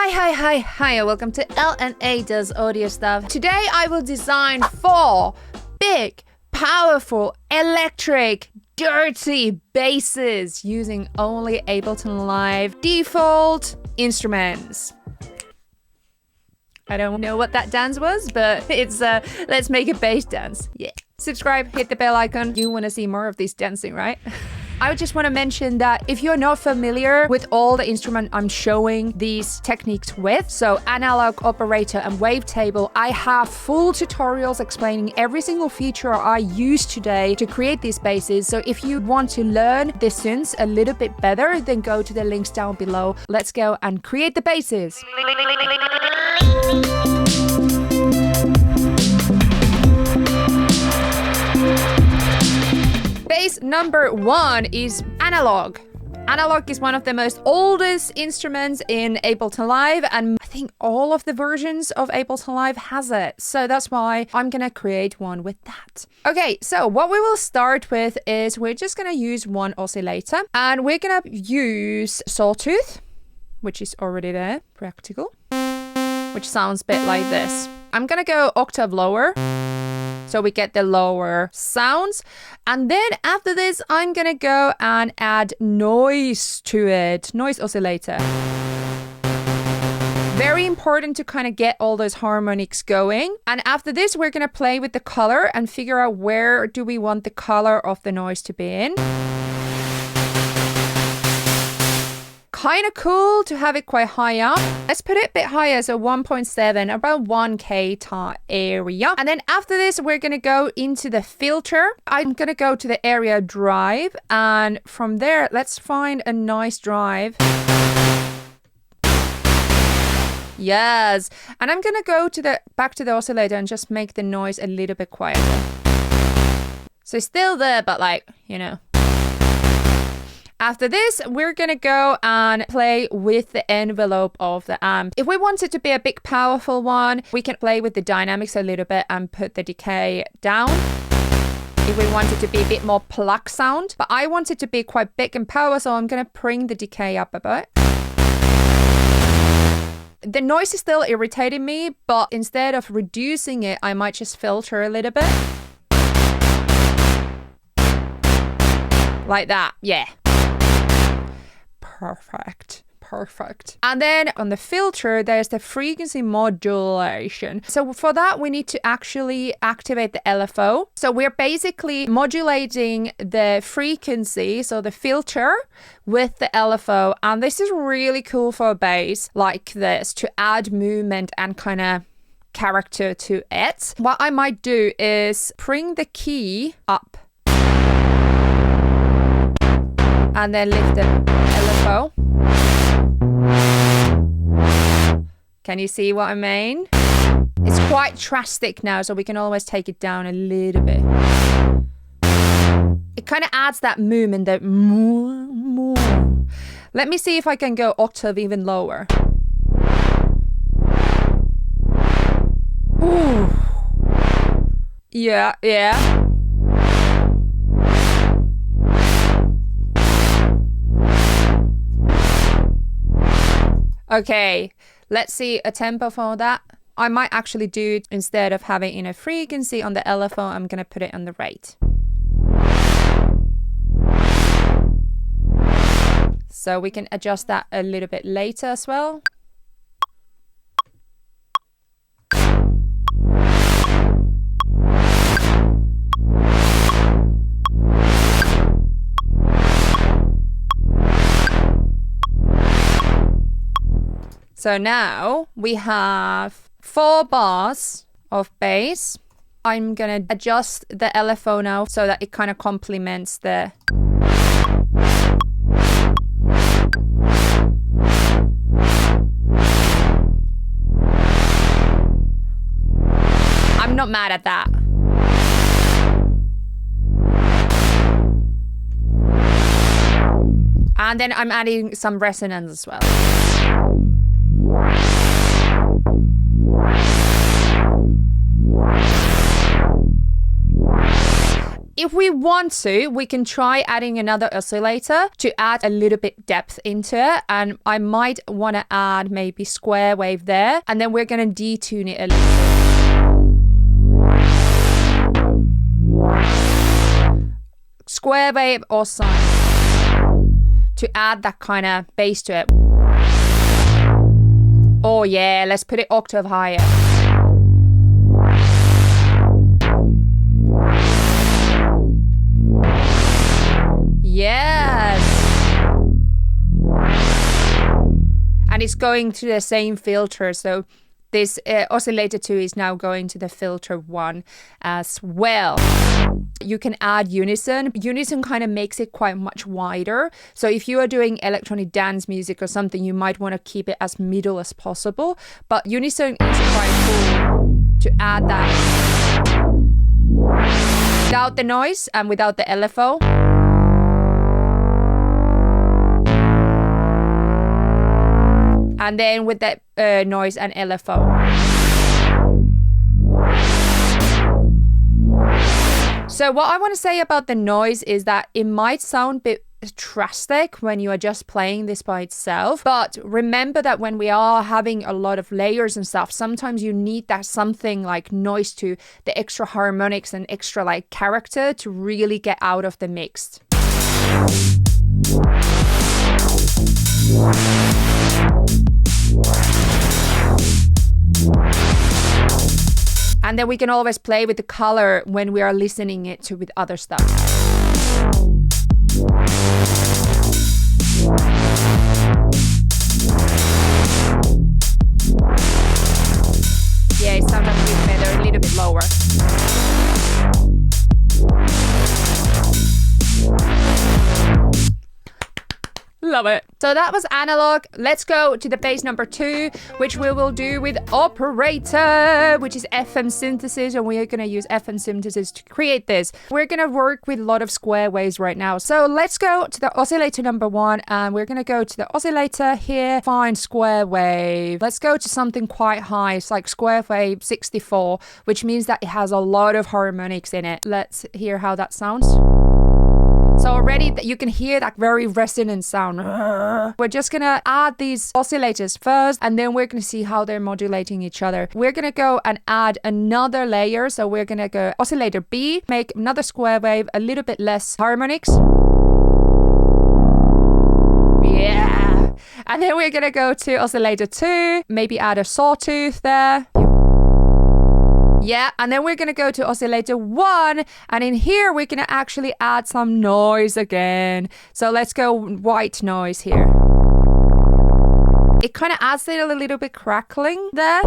Hi, and welcome to L&A Does Audio Stuff. Today I will design 4 big, powerful, electric, dirty basses using only Ableton Live default instruments. I don't know what that dance was, but it's let's make a bass dance. Yeah. Subscribe, hit the bell icon. You want to see more of this dancing, right? I just want to mention that if you're not familiar with all the instruments I'm showing these techniques with, so Analogue, Operator, and Wavetable, I have full tutorials explaining every single feature I use today to create these basses. So if you want to learn the synths a little bit better, then go to the links down below. Let's go and create the basses. Bass number 1 is Analogue. Analogue is one of the most oldest instruments in Ableton Live, and I think all of the versions of Ableton Live has it. So that's why I'm gonna create one with that. Okay, so what we will start with is we're just gonna use one oscillator, and we're gonna use Sawtooth, which is already there, practical, which sounds a bit like this. I'm gonna go octave lower, so we get the lower sounds. And then after this, I'm gonna go and add noise to it, noise oscillator. Very important to kind of get all those harmonics going. And after this, we're gonna play with the color and figure out where do we want the color of the noise to be in. Kind of cool to have it quite high up. Let's put it a bit higher, so 1.7, about 1K area. And then after this, we're gonna go into the filter. I'm gonna go to the area drive, and from there, let's find a nice drive. Yes, and I'm gonna go to back to the oscillator and just make the noise a little bit quieter. So it's still there, but like, you know. After this, we're gonna go and play with the envelope of the amp. If we want it to be a big, powerful one, we can play with the dynamics a little bit and put the decay down. If we want it to be a bit more pluck sound, but I want it to be quite big and powerful, so I'm gonna bring the decay up a bit. The noise is still irritating me, but instead of reducing it, I might just filter a little bit. Like that, yeah. Perfect. And then on the filter, there's the frequency modulation. So for that, we need to actually activate the LFO. So we're basically modulating the frequency, so the filter, with the LFO. And this is really cool for a bass like this, to add movement and kind of character to it. What I might do is bring the key up and then lift the LFO. Can you see what I mean? It's quite drastic now, so we can always take it down a little bit. It kind of adds that movement, that more. Let me see if I can go octave even lower. Ooh. Yeah. Okay, let's see a tempo for that. I might actually do it instead of having in a frequency on the LFO, I'm gonna put it on the rate. So we can adjust that a little bit later as well. So now we have 4 bars of bass. I'm gonna adjust the LFO now so that it kind of complements the... I'm not mad at that. And then I'm adding some resonance as well. It if we want to, we can try adding another oscillator to add a little bit depth into it. And I might want to add maybe square wave there. And then we're going to detune it a little bit. Square wave or sine to add that kind of bass to it. Oh yeah, let's put it octave higher. Yes. And it's going to the same filter. So this oscillator 2 is now going to the filter 1 as well. You can add unison. Unison kind of makes it quite much wider. So if you are doing electronic dance music or something, you might want to keep it as middle as possible. But unison is quite cool to add that without the noise and without the LFO. And then with that noise and LFO. So what I want to say about the noise is that it might sound a bit drastic when you are just playing this by itself. But remember that when we are having a lot of layers and stuff, sometimes you need that something like noise to the extra harmonics and extra like character to really get out of the mix. And then we can always play with the color when we are listening it to with other stuff. Yeah, it sounds a bit better, a little bit lower. Love it. So that was Analogue. Let's go to the bass number 2, which we will do with Operator, which is FM synthesis, and we are going to use FM synthesis to create this. We're going to work with a lot of square waves right now. So let's go to the oscillator number 1, and we're going to go to the oscillator here, find square wave. Let's go to something quite high. It's like square wave 64, which means that it has a lot of harmonics in it. Let's hear how that sounds. So already you can hear that very resonant sound. We're just going to add these oscillators first, and then we're going to see how they're modulating each other. We're going to go and add another layer. So we're going to go oscillator B, make another square wave, a little bit less harmonics. Yeah. And then we're going to go to oscillator 2, maybe add a sawtooth there. Yeah, and then we're going to go to oscillator 1, and in here we're going to actually add some noise again. So let's go white noise here. It kind of adds it a little bit crackling there.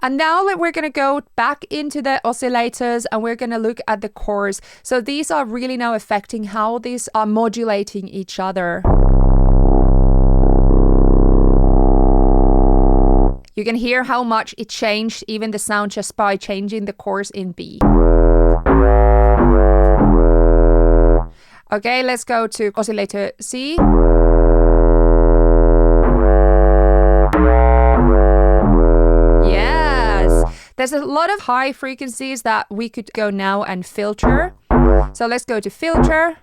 And now we're going to go back into the oscillators and we're going to look at the chords. So these are really now affecting how these are modulating each other. You can hear how much it changed, even the sound, just by changing the chords in B. Okay, let's go to oscillator C. Yes, there's a lot of high frequencies that we could go now and filter. So let's go to filter.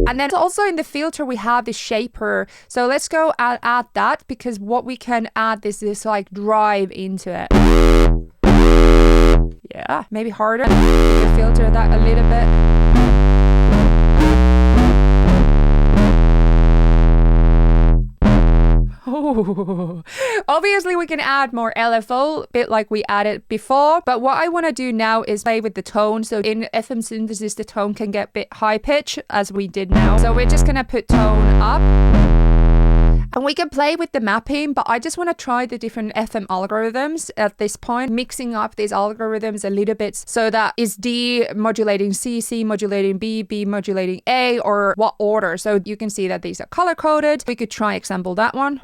And then also in the filter, we have the shaper. So let's go and add that, because what we can add is this like drive into it. Yeah, maybe harder. We can filter that a little bit. Oh. Obviously, we can add more LFO, a bit like we added before. But what I want to do now is play with the tone. So in FM synthesis, the tone can get a bit high pitch, as we did now. So we're just going to put tone up. And we can play with the mapping, but I just want to try the different FM algorithms at this point, mixing up these algorithms a little bit so that is D modulating C, C modulating B, B modulating A, or what order. So you can see that these are color coded. We could try example that one.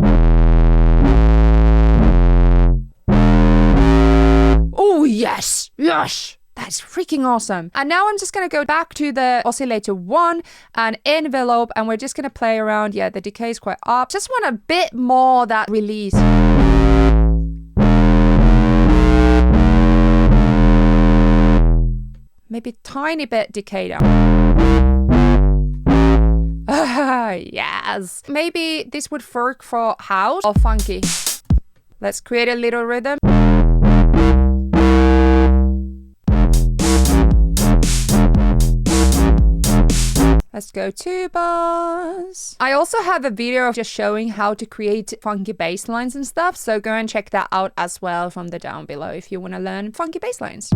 Oh, yes, yes. That's freaking awesome. And now I'm just going to go back to the oscillator 1 and envelope, and we're just going to play around. Yeah, the decay is quite up. Just want a bit more that release. maybe tiny bit decay down. Yes. Maybe this would work for house or funky. Let's create a little rhythm. Let's go 2 bars. I also have a video of just showing how to create funky bass lines and stuff. So go and check that out as well from the down below if you want to learn funky bass lines.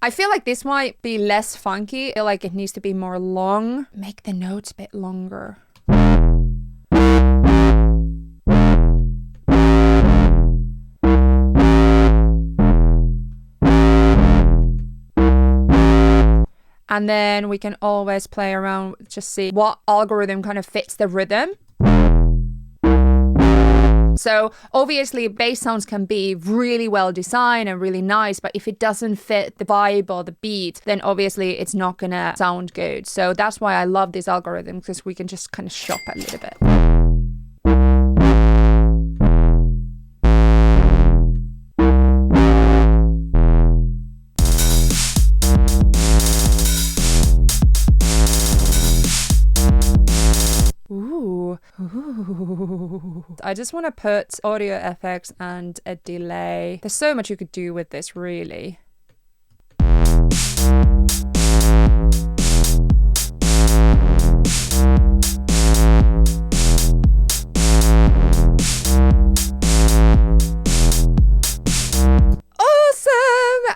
I feel like this might be less funky. I feel like it needs to be more long. Make the notes a bit longer. And then we can always play around, just see what algorithm kind of fits the rhythm. So obviously bass sounds can be really well designed and really nice, but if it doesn't fit the vibe or the beat, then obviously it's not gonna sound good. So that's why I love this algorithm, because we can just kind of shop a little bit. I just want to put audio effects and a delay. There's so much you could do with this, really.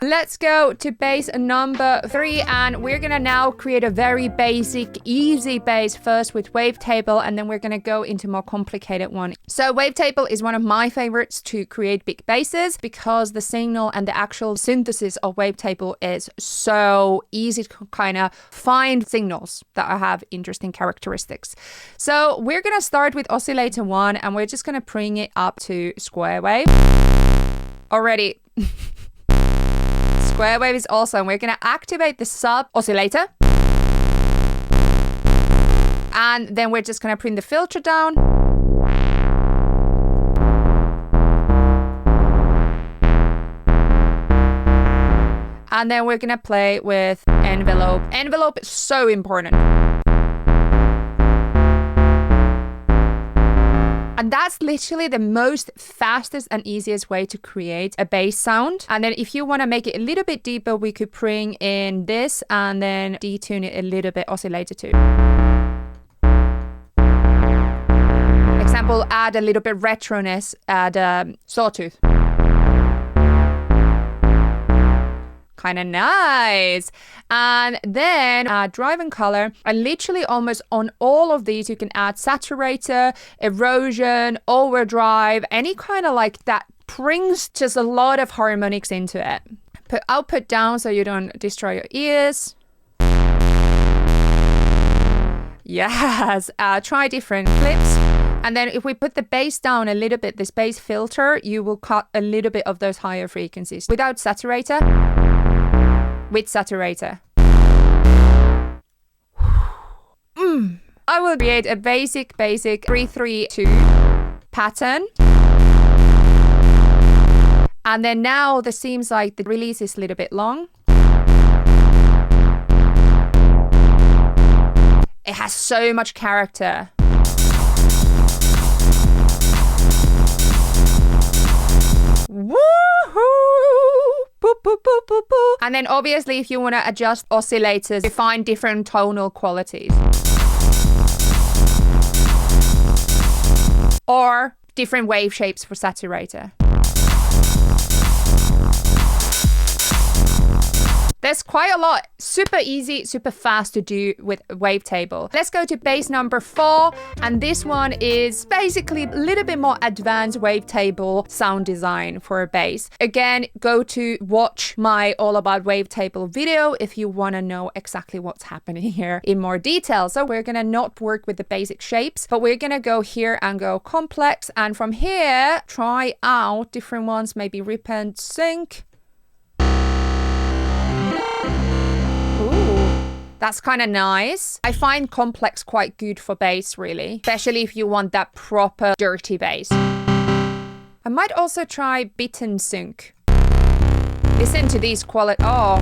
Let's go to bass number 3, and we're gonna now create a very basic, easy bass first with Wavetable, and then we're gonna go into more complicated one. So Wavetable is one of my favorites to create big basses because the signal and the actual synthesis of Wavetable is so easy to kind of find signals that have interesting characteristics. So we're gonna start with oscillator 1, and we're just gonna bring it up to square wave. Already. Square wave is awesome. We're going to activate the sub oscillator. And then we're just going to bring the filter down. And then we're going to play with envelope. Envelope is so important. And that's literally the most fastest and easiest way to create a bass sound. And then if you want to make it a little bit deeper, we could bring in this and then detune it a little bit, oscillator 2. Example, add a little bit retroness, add a sawtooth. Kind of nice. And then add drive and color, and literally almost on all of these you can add saturator, erosion, overdrive, any kind of like that brings just a lot of harmonics into it. Put output down so you don't destroy your ears. Yes. Try different clips. And then if we put the bass down a little bit, this bass filter, you will cut a little bit of those higher frequencies. Without saturator. With saturator. I will create a basic 3-3-2 pattern. And then now this seems like the release is a little bit long. It has so much character. Woohoo! Boop, boop, boop, boop, boop. And then obviously if you want to adjust oscillators, you find different tonal qualities. Or different wave shapes for saturator. There's quite a lot. Super easy, super fast to do with Wavetable. Let's go to bass number 4. And this one is basically a little bit more advanced Wavetable sound design for a bass. Again, go to watch my All About Wavetable video if you want to know exactly what's happening here in more detail. So we're going to not work with the basic shapes, but we're going to go here and go complex. And from here, try out different ones, maybe rip and sync. That's kind of nice. I find complex quite good for bass, really. Especially if you want that proper dirty bass. I might also try bit and sync. Listen to these quality. Oh.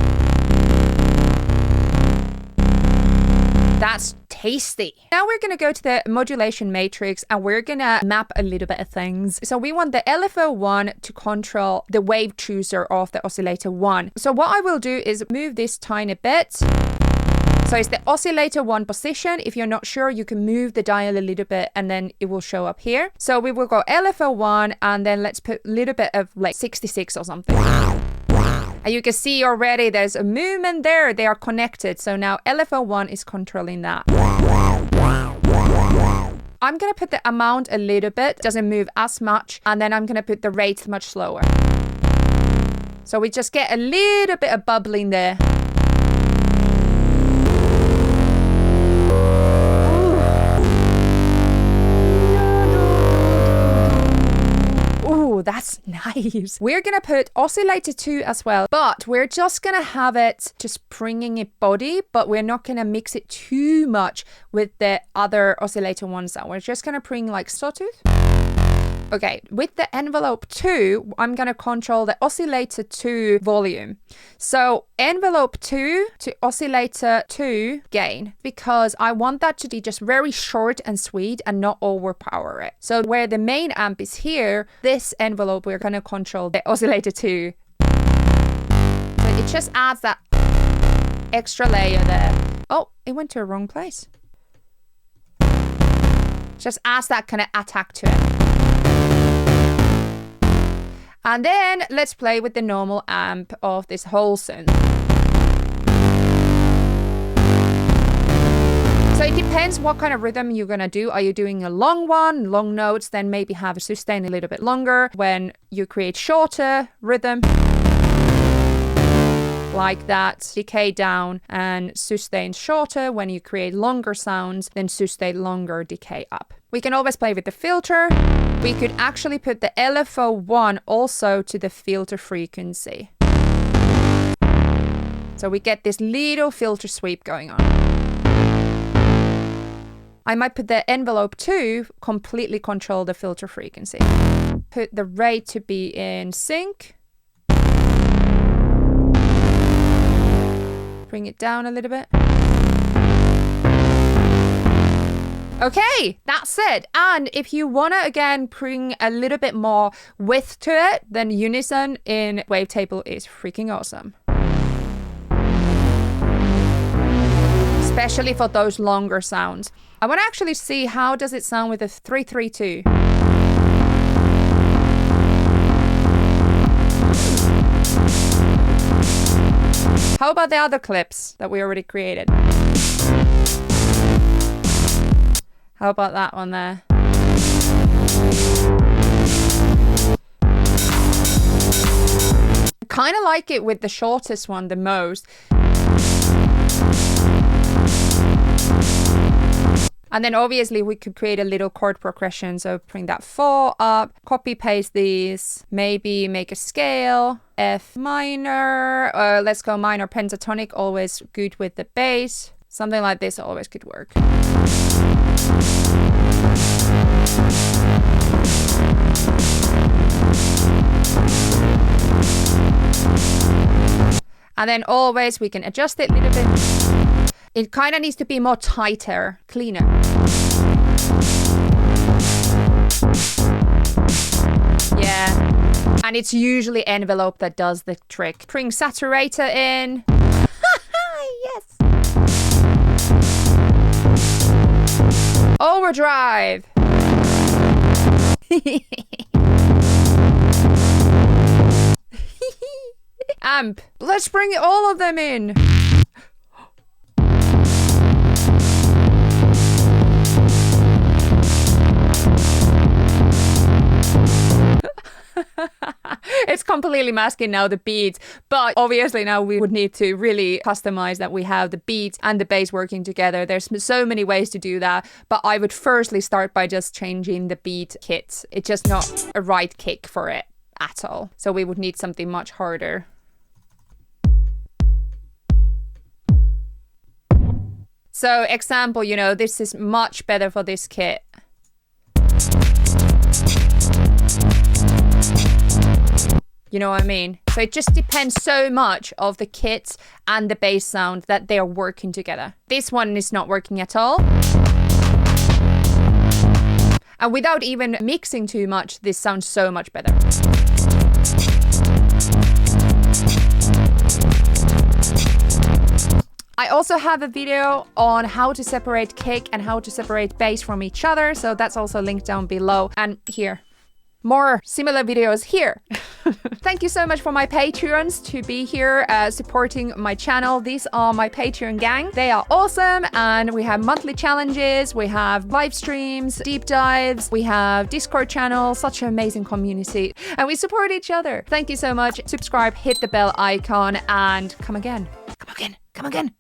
That's tasty. Now we're going to go to the modulation matrix and we're going to map a little bit of things. So we want the LFO1 to control the wave chooser of the oscillator 1. So what I will do is move this tiny bit. So it's the oscillator 1 position. If you're not sure, you can move the dial a little bit and then it will show up here. So we will go LFO1 and then let's put a little bit of like 66 or something. And you can see already there's a movement there. They are connected. So now LFO1 is controlling that. I'm going to put the amount a little bit. Doesn't move as much. And then I'm going to put the rate much slower. So we just get a little bit of bubbling there. That's nice. We're gonna put oscillator 2 as well, but we're just gonna have it just bringing it body, but we're not gonna mix it too much with the other oscillator 1 sound. We're just gonna bring like sawtooth. Okay, with the envelope 2, I'm going to control the oscillator 2 volume. So envelope 2 to oscillator 2 gain, because I want that to be just very short and sweet and not overpower it. So where the main amp is here, this envelope, we're going to control the oscillator 2. So it just adds that extra layer there. Oh, it went to a wrong place. Just adds that kind of attack to it. And then let's play with the normal amp of this whole synth. So it depends what kind of rhythm you're gonna do. Are you doing a long one, long notes, then maybe have a sustain a little bit longer. When you create shorter rhythm, like that, decay down and sustain shorter. When you create longer sounds, then sustain longer, decay up. We can always play with the filter. We could actually put the LFO1 also to the filter frequency. So we get this little filter sweep going on. I might put the envelope 2, completely control the filter frequency. Put the rate to be in sync. Bring it down a little bit. Okay, that's it. And if you want to, again, bring a little bit more width to it, then unison in Wavetable is freaking awesome. Especially for those longer sounds. I want to actually see how does it sound with a 332. How about the other clips that we already created? How about that one there? Kind of like it with the shortest one the most. And then obviously we could create a little chord progression. So bring that 4 up, copy paste these, maybe make a scale, F minor, let's go minor pentatonic, always good with the bass. Something like this always could work. And then always we can adjust it a little bit. It kind of needs to be more tighter, cleaner. Yeah. And it's usually envelope that does the trick. Bring Saturator in. Yes. Overdrive. Amp. Let's bring all of them in. It's completely masking now the beats, but obviously now we would need to really customize that we have the beats and the bass working together. There's so many ways to do that, but I would firstly start by just changing the beat kit. It's just not a right kick for it at all. So we would need something much harder. So example, you know, this is much better for this kit. You know what I mean? So it just depends so much of the kit and the bass sound that they are working together. This one is not working at all. And without even mixing too much, this sounds so much better. I also have a video on how to separate kick and how to separate bass from each other. So that's also linked down below and here. More similar videos here. Thank you so much for my Patreons to be here supporting my channel. These are my Patreon gang. They are awesome, and we have monthly challenges, we have live streams, deep dives, we have Discord channel, such an amazing community, and we support each other. Thank you so much. Subscribe, hit the bell icon, and come again. Come again. Come again.